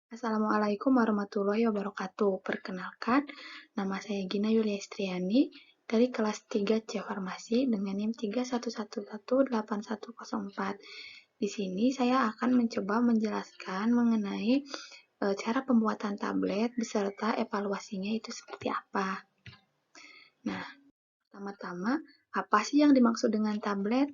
Assalamualaikum warahmatullahi wabarakatuh. Perkenalkan, nama saya Gina Yulia Istriani dari kelas 3 C Farmasi dengan NIM 31118118104. Di sini saya akan mencoba menjelaskan mengenai cara pembuatan tablet beserta evaluasinya itu seperti apa. Nah, pertama-tama, apa sih yang dimaksud dengan tablet?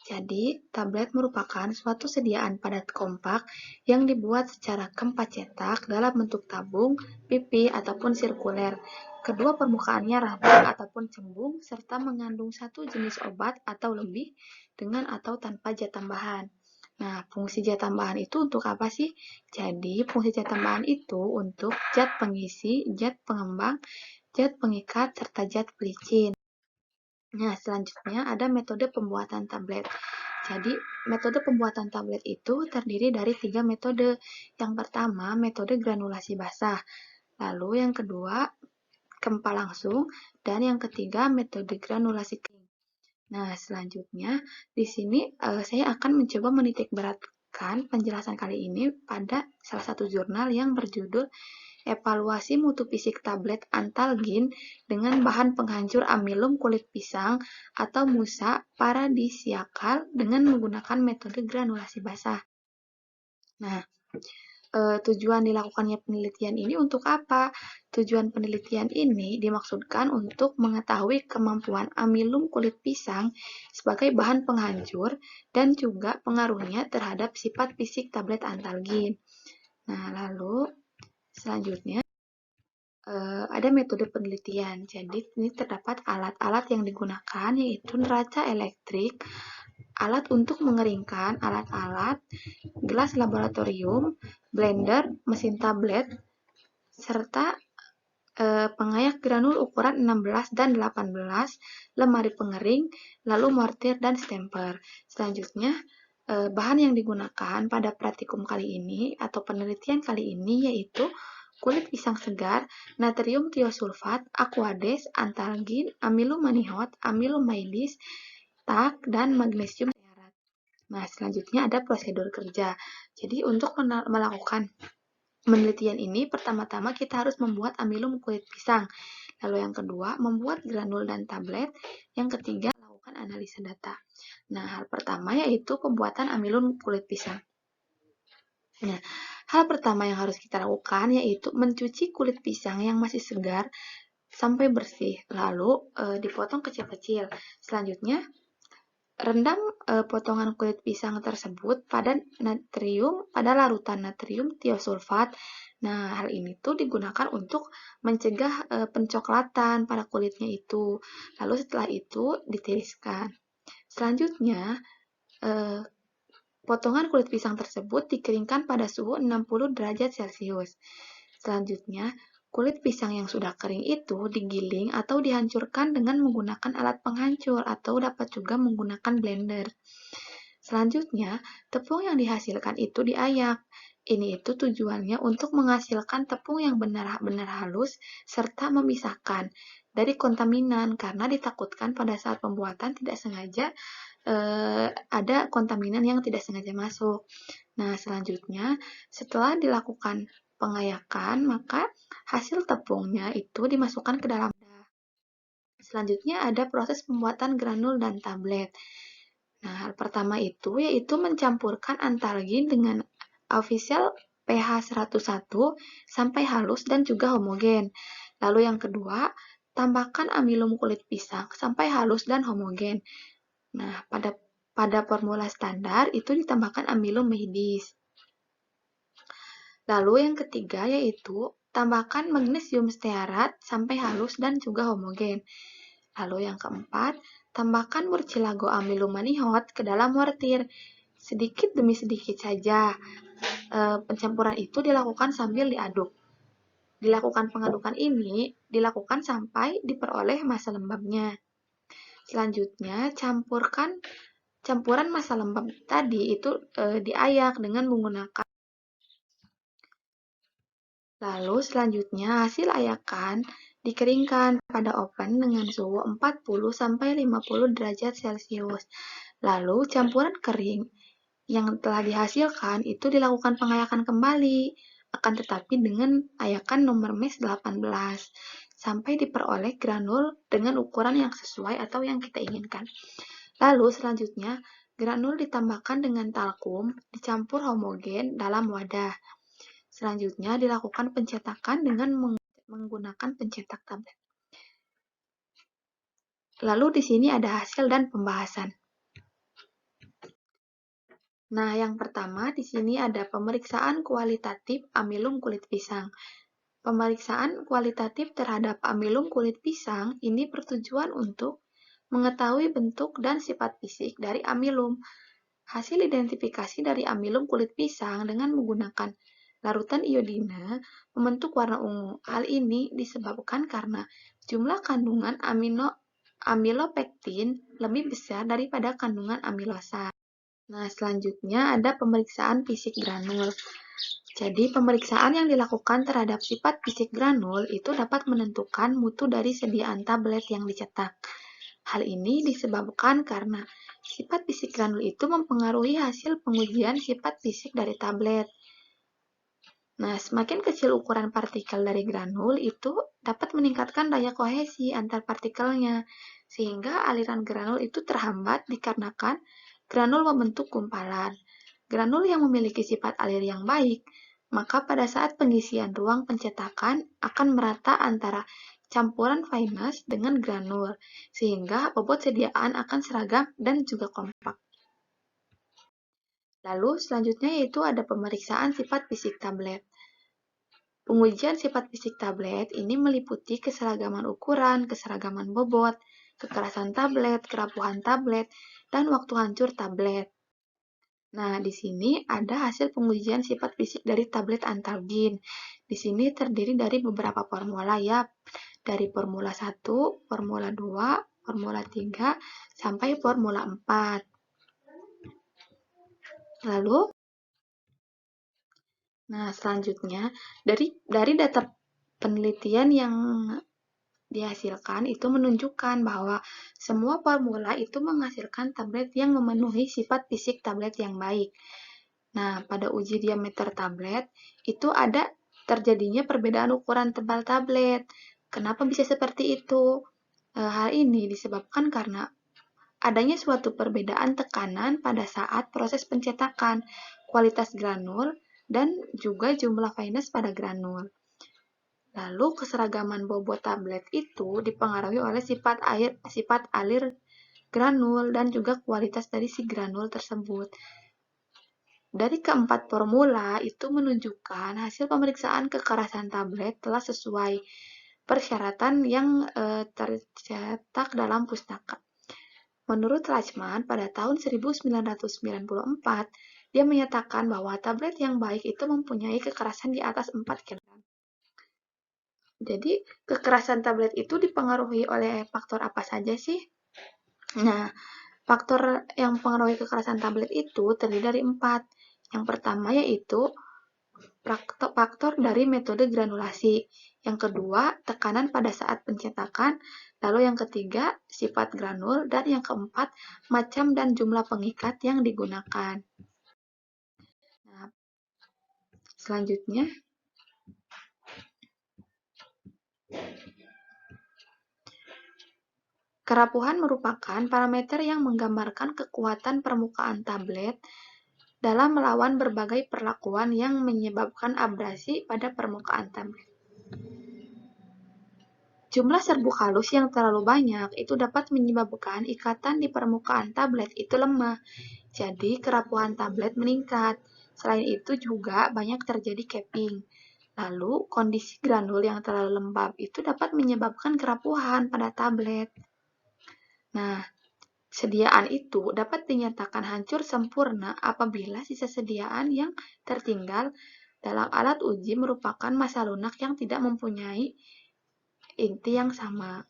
Jadi, tablet merupakan suatu sediaan padat kompak yang dibuat secara keempat cetak dalam bentuk tabung, pipi, ataupun sirkuler. Kedua permukaannya raba ataupun cembung, serta mengandung satu jenis obat atau lebih dengan atau tanpa zat tambahan. Nah, fungsi zat tambahan itu untuk apa sih? Jadi, fungsi zat tambahan itu untuk zat pengisi, zat pengembang, zat pengikat, serta zat pelicin. Nah, selanjutnya ada metode pembuatan tablet. Jadi, metode pembuatan tablet itu terdiri dari 3 metode. Yang pertama, metode granulasi basah. Lalu yang kedua, kempa langsung. Dan yang ketiga, metode granulasi kering. Nah, selanjutnya di sini saya akan mencoba menitik beratkan penjelasan kali ini pada salah satu jurnal yang berjudul Evaluasi mutu fisik tablet Antalgin dengan bahan penghancur amilum kulit pisang atau MUSA paradisiakal dengan menggunakan metode granulasi basah. Nah, tujuan dilakukannya penelitian ini untuk apa? Tujuan penelitian ini dimaksudkan untuk mengetahui kemampuan amilum kulit pisang sebagai bahan penghancur dan juga pengaruhnya terhadap sifat fisik tablet Antalgin. Nah, lalu selanjutnya ada metode penelitian. Jadi, ini terdapat alat-alat yang digunakan, yaitu neraca elektrik, alat untuk mengeringkan, alat-alat, gelas laboratorium, blender, mesin tablet, serta pengayak granul ukuran 16 dan 18, lemari pengering, lalu mortir dan stamper. Selanjutnya, bahan yang digunakan pada praktikum kali ini atau penelitian kali ini yaitu kulit pisang segar, natrium tiosulfat, aquades, antalgin, amilumanihot, amilomaidis, tak, dan magnesium stearat. Nah, selanjutnya ada prosedur kerja. Jadi, untuk melakukan penelitian ini, pertama-tama kita harus membuat amilum kulit pisang. Lalu yang kedua, membuat granul dan tablet. Yang ketiga, melakukan analisa data. Nah, hal pertama yaitu pembuatan amilum kulit pisang. Nah, hal pertama yang harus kita lakukan yaitu mencuci kulit pisang yang masih segar sampai bersih, lalu dipotong kecil-kecil. Selanjutnya, rendam potongan kulit pisang tersebut pada larutan natrium tiosulfat. Nah, hal ini tuh digunakan untuk mencegah pencoklatan pada kulitnya itu. Lalu setelah itu ditiriskan. Selanjutnya, potongan kulit pisang tersebut dikeringkan pada suhu 60 derajat Celcius. Selanjutnya, kulit pisang yang sudah kering itu digiling atau dihancurkan dengan menggunakan alat penghancur atau dapat juga menggunakan blender. Selanjutnya, tepung yang dihasilkan itu diayak. Ini itu tujuannya untuk menghasilkan tepung yang benar-benar halus serta memisahkan dari kontaminan karena ditakutkan pada saat pembuatan tidak sengaja ada kontaminan yang tidak sengaja masuk. Nah, selanjutnya setelah dilakukan pengayakan, maka hasil tepungnya itu dimasukkan ke dalam wadah. Selanjutnya ada proses pembuatan granul dan tablet. Nah, hal pertama itu yaitu mencampurkan antalgin dengan official pH 101 sampai halus dan juga homogen. Lalu yang kedua, tambahkan amilum kulit pisang sampai halus dan homogen. Nah, pada formula standar itu ditambahkan amilomaidis. Lalu yang ketiga yaitu tambahkan magnesium stearat sampai halus dan juga homogen. Lalu yang keempat, tambahkan murcielago amilomanihot ke dalam mortir. Sedikit demi sedikit saja. Pencampuran itu dilakukan sambil diaduk. Dilakukan pengadukan ini dilakukan sampai diperoleh massa lembabnya. Selanjutnya, campuran massa lembab tadi itu diayak dengan menggunakan. Lalu selanjutnya hasil ayakan dikeringkan pada oven dengan suhu 40-50 derajat Celcius. Lalu campuran kering yang telah dihasilkan itu dilakukan pengayakan kembali Akan tetapi dengan ayakan nomor MES 18 sampai diperoleh granul dengan ukuran yang sesuai atau yang kita inginkan. Lalu selanjutnya, granul ditambahkan dengan talkum, dicampur homogen dalam wadah. Selanjutnya dilakukan pencetakan dengan menggunakan pencetak tablet. Lalu di sini ada hasil dan pembahasan. Nah, yang pertama di sini ada pemeriksaan kualitatif amilum kulit pisang. Pemeriksaan kualitatif terhadap amilum kulit pisang ini bertujuan untuk mengetahui bentuk dan sifat fisik dari amilum. Hasil identifikasi dari amilum kulit pisang dengan menggunakan larutan iodina membentuk warna ungu. Hal ini disebabkan karena jumlah kandungan amilopektin lebih besar daripada kandungan amilosa. Nah, selanjutnya ada pemeriksaan fisik granul. Jadi, pemeriksaan yang dilakukan terhadap sifat fisik granul itu dapat menentukan mutu dari sediaan tablet yang dicetak. Hal ini disebabkan karena sifat fisik granul itu mempengaruhi hasil pengujian sifat fisik dari tablet. Nah, semakin kecil ukuran partikel dari granul itu dapat meningkatkan daya kohesi antar partikelnya, sehingga aliran granul itu terhambat dikarenakan granul membentuk gumpalan. Granul yang memiliki sifat alir yang baik, maka pada saat pengisian ruang pencetakan akan merata antara campuran finesse dengan granul, sehingga bobot sediaan akan seragam dan juga kompak. Lalu selanjutnya yaitu ada pemeriksaan sifat fisik tablet. Pengujian sifat fisik tablet ini meliputi keseragaman ukuran, keseragaman bobot, kekerasan tablet, kerapuhan tablet, dan waktu hancur tablet. Nah, di sini ada hasil pengujian sifat fisik dari tablet antalgin. Di sini terdiri dari beberapa formula ya, dari formula 1, formula 2, formula 3, sampai formula 4. Lalu, nah selanjutnya, dari data penelitian yang dihasilkan itu menunjukkan bahwa semua formula itu menghasilkan tablet yang memenuhi sifat fisik tablet yang baik. Nah, pada uji diameter tablet itu ada terjadinya perbedaan ukuran tebal tablet. Kenapa bisa seperti itu? Hal ini disebabkan karena adanya suatu perbedaan tekanan pada saat proses pencetakan, kualitas granul, dan juga jumlah finesse pada granul. Lalu keseragaman bobot tablet itu dipengaruhi oleh sifat alir granul dan juga kualitas dari si granul tersebut. Dari keempat formula itu menunjukkan hasil pemeriksaan kekerasan tablet telah sesuai persyaratan yang tercetak dalam pustaka. Menurut Lachman, pada tahun 1994, dia menyatakan bahwa tablet yang baik itu mempunyai kekerasan di atas 4 kg. Jadi, kekerasan tablet itu dipengaruhi oleh faktor apa saja sih? Nah, faktor yang mempengaruhi kekerasan tablet itu terdiri dari 4. Yang pertama yaitu faktor dari metode granulasi. Yang kedua, tekanan pada saat pencetakan. Lalu yang ketiga, sifat granul. Dan yang keempat, macam dan jumlah pengikat yang digunakan. Nah, selanjutnya, kerapuhan merupakan parameter yang menggambarkan kekuatan permukaan tablet dalam melawan berbagai perlakuan yang menyebabkan abrasi pada permukaan tablet. Jumlah serbuk halus yang terlalu banyak itu dapat menyebabkan ikatan di permukaan tablet itu lemah, jadi kerapuhan tablet meningkat. Selain itu juga banyak terjadi capping. Lalu, kondisi granul yang terlalu lembab itu dapat menyebabkan kerapuhan pada tablet. Nah, sediaan itu dapat dinyatakan hancur sempurna apabila sisa sediaan yang tertinggal dalam alat uji merupakan massa lunak yang tidak mempunyai inti yang sama.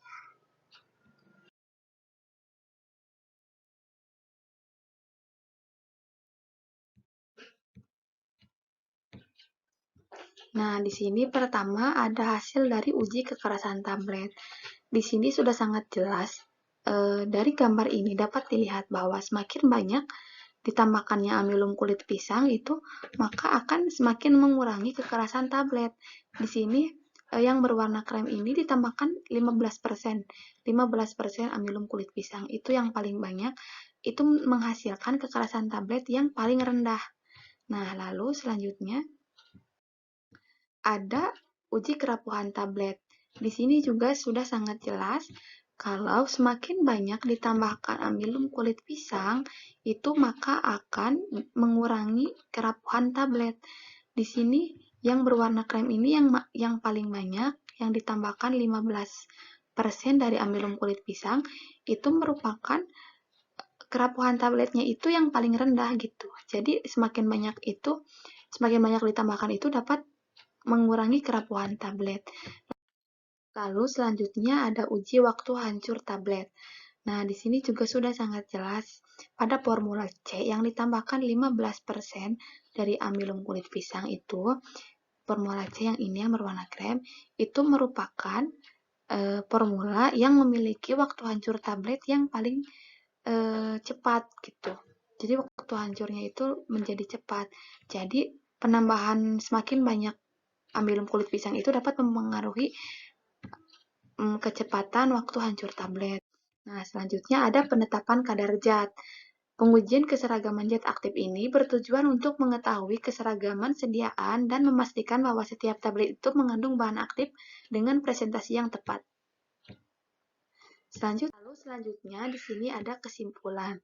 Nah, di sini pertama ada hasil dari uji kekerasan tablet. Di sini sudah sangat jelas, dari gambar ini dapat dilihat bahwa semakin banyak ditambahkannya amilum kulit pisang itu, maka akan semakin mengurangi kekerasan tablet. Di sini yang berwarna krem ini ditambahkan 15%. 15% amilum kulit pisang. Itu yang paling banyak, itu menghasilkan kekerasan tablet yang paling rendah. Nah, lalu selanjutnya ada uji kerapuhan tablet. Di sini juga sudah sangat jelas kalau semakin banyak ditambahkan amilum kulit pisang, itu maka akan mengurangi kerapuhan tablet. Di sini yang berwarna krem ini yang paling banyak, yang ditambahkan 15% dari amilum kulit pisang, itu merupakan kerapuhan tabletnya itu yang paling rendah gitu. Jadi semakin banyak ditambahkan itu dapat mengurangi kerapuhan tablet. Lalu selanjutnya ada uji waktu hancur tablet. Nah, di sini juga sudah sangat jelas pada formula C yang ditambahkan 15% dari amilum kulit pisang itu, formula C yang ini yang berwarna krem, itu merupakan formula yang memiliki waktu hancur tablet yang paling cepat gitu. Jadi waktu hancurnya itu menjadi cepat. Jadi penambahan semakin banyak amilum kulit pisang itu dapat mempengaruhi kecepatan waktu hancur tablet. Nah, selanjutnya ada penetapan kadar zat. Pengujian keseragaman zat aktif ini bertujuan untuk mengetahui keseragaman sediaan dan memastikan bahwa setiap tablet itu mengandung bahan aktif dengan presentasi yang tepat. Selanjutnya di sini ada kesimpulan.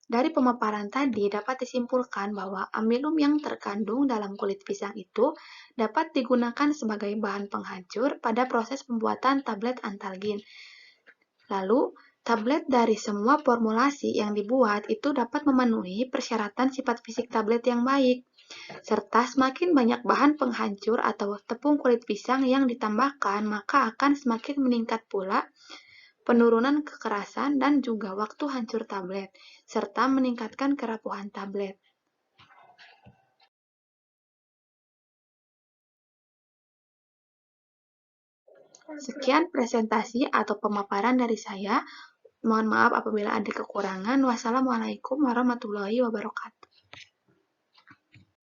Dari pemaparan tadi dapat disimpulkan bahwa amilum yang terkandung dalam kulit pisang itu dapat digunakan sebagai bahan penghancur pada proses pembuatan tablet antalgin. Lalu, tablet dari semua formulasi yang dibuat itu dapat memenuhi persyaratan sifat fisik tablet yang baik, serta semakin banyak bahan penghancur atau tepung kulit pisang yang ditambahkan, maka akan semakin meningkat pula penurunan kekerasan dan juga waktu hancur tablet, serta meningkatkan kerapuhan tablet. Sekian presentasi atau pemaparan dari saya. Mohon maaf apabila ada kekurangan. Wassalamualaikum warahmatullahi wabarakatuh.